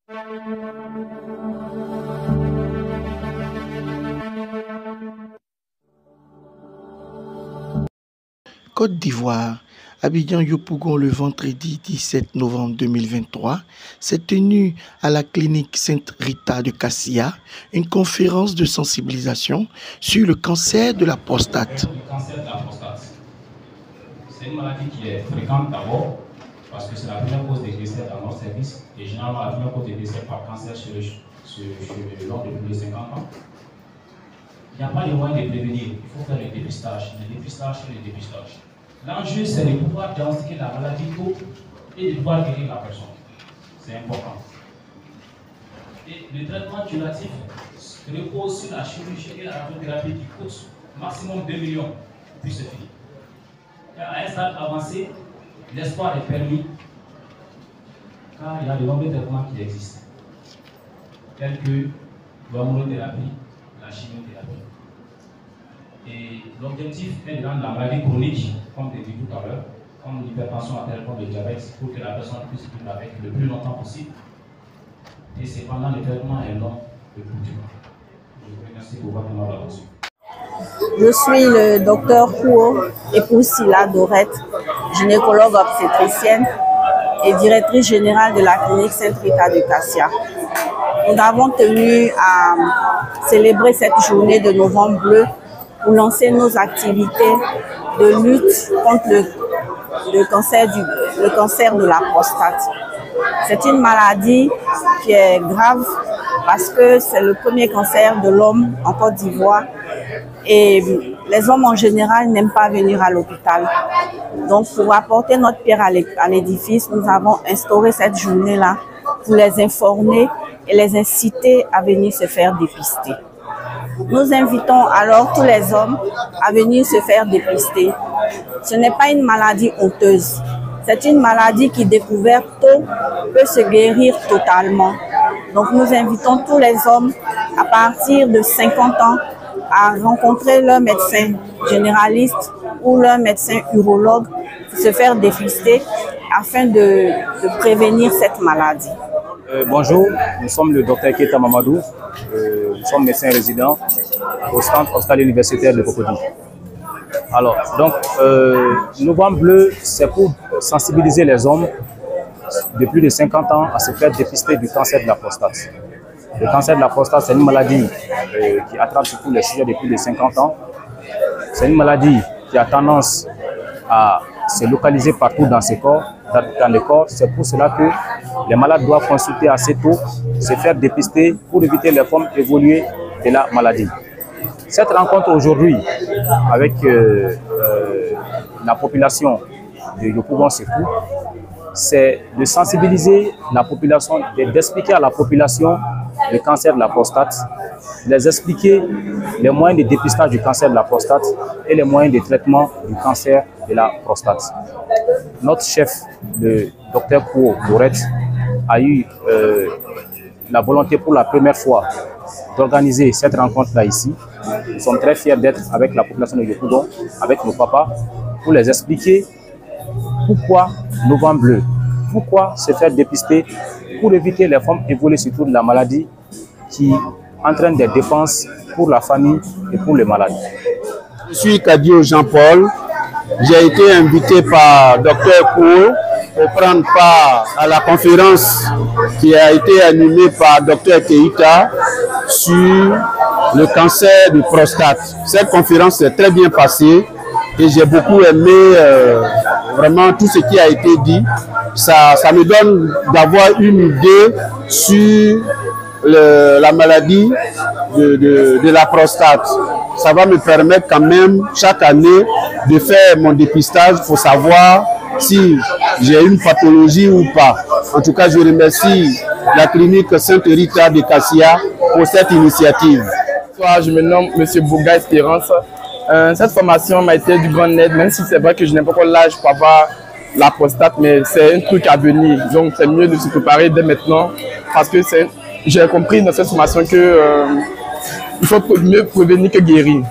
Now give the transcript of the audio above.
Côte d'Ivoire, Abidjan-Yopougon le vendredi 17 novembre 2023, s'est tenue à la clinique Sainte Rita de Cassia une conférence de sensibilisation sur le cancer de la prostate. Le cancer de la prostate, c'est une maladie qui est fréquente d'abord parce que c'est la première cause de décès dans notre service et généralement la première cause de décès par cancer chez l'homme de plus de 50 ans. Il n'y a pas de moyen de prévenir, il faut faire le dépistage et le dépistage. L'enjeu, c'est de pouvoir diagnostiquer la maladie tôt et de pouvoir guérir la personne. C'est important. Et le traitement curatif repose sur la chirurgie et la radiothérapie qui coûte maximum 2 millions, puis c'est fini. Et à un stade avancé, l'espoir est permis, car il y a de nombreux traitements qui existent, tels que l'hormonothérapie, la chimiothérapie. Et l'objectif est de rendre la maladie chronique, comme je l'ai dit tout à l'heure, comme l'hypertension artérielle, comme le diabète, pour que la personne puisse vivre avec le plus longtemps possible. Et c'est pendant le traitement est long le plus dur. Je vous remercie pour votre attention. Je suis le docteur Kouo, épouse Silla Dorette, gynécologue obstétricienne et directrice générale de la clinique Sainte Rita de Cassia. Nous avons tenu à célébrer cette journée de novembre bleu pour lancer nos activités de lutte contre le cancer de la prostate. C'est une maladie qui est grave parce que c'est le premier cancer de l'homme en Côte d'Ivoire et les hommes en général n'aiment pas venir à l'hôpital. Donc pour apporter notre pierre à l'édifice, nous avons instauré cette journée-là pour les informer et les inciter à venir se faire dépister. Nous invitons alors tous les hommes à venir se faire dépister. Ce n'est pas une maladie honteuse. C'est une maladie qui, découverte tôt, peut se guérir totalement. Donc nous invitons tous les hommes à partir de 50 ans à rencontrer leur médecin généraliste ou leur médecin urologue pour se faire dépister afin de prévenir cette maladie. Bonjour, nous sommes le docteur Keita Mamadou, nous sommes médecins résidents au centre hospitalier universitaire de Cocody. Alors, donc, Novembre Bleu, c'est pour sensibiliser les hommes de plus de 50 ans à se faire dépister du cancer de la prostate. Le cancer de la prostate, c'est une maladie qui attrape surtout les sujets de plus de 50 ans. C'est une maladie qui a tendance à se localiser partout dans le corps. C'est pour cela que les malades doivent consulter assez tôt, se faire dépister pour éviter les formes évoluées de la maladie. Cette rencontre aujourd'hui avec la population de Yopougon-Sekou, c'est de sensibiliser la population, d'expliquer à la population le cancer de la prostate, les expliquer les moyens de dépistage du cancer de la prostate et les moyens de traitement du cancer de la prostate. Notre chef, le docteur Kouo Dorette, a eu la volonté pour la première fois d'organiser cette rencontre-là ici. Nous sommes très fiers d'être avec la population de Yopougon, avec nos papas, pour les expliquer pourquoi Novembre Bleu, pourquoi se faire dépister pour éviter les formes évoluées surtout de la maladie qui entraîne des dépenses pour la famille et pour les malades. Je suis Kadio Jean-Paul. J'ai été invité par Dr Kouo pour prendre part à la conférence qui a été animée par Dr Keita sur le cancer du prostate. Cette conférence s'est très bien passée et j'ai beaucoup aimé vraiment tout ce qui a été dit. Ça me donne d'avoir une idée sur la maladie de la prostate. Ça va me permettre quand même chaque année de faire mon dépistage pour savoir si j'ai une pathologie ou pas. En tout cas, je remercie la clinique Sainte Rita de Cassia pour cette initiative. Bonsoir, je me nomme M. Bouga Espérance. Cette formation m'a été du grand aide, même si c'est vrai que je n'ai pas encore l'âge pour avoir la prostate, mais c'est un truc à venir. Donc c'est mieux de se préparer dès maintenant parce que j'ai compris dans cette formation que il faut mieux prévenir que guérir.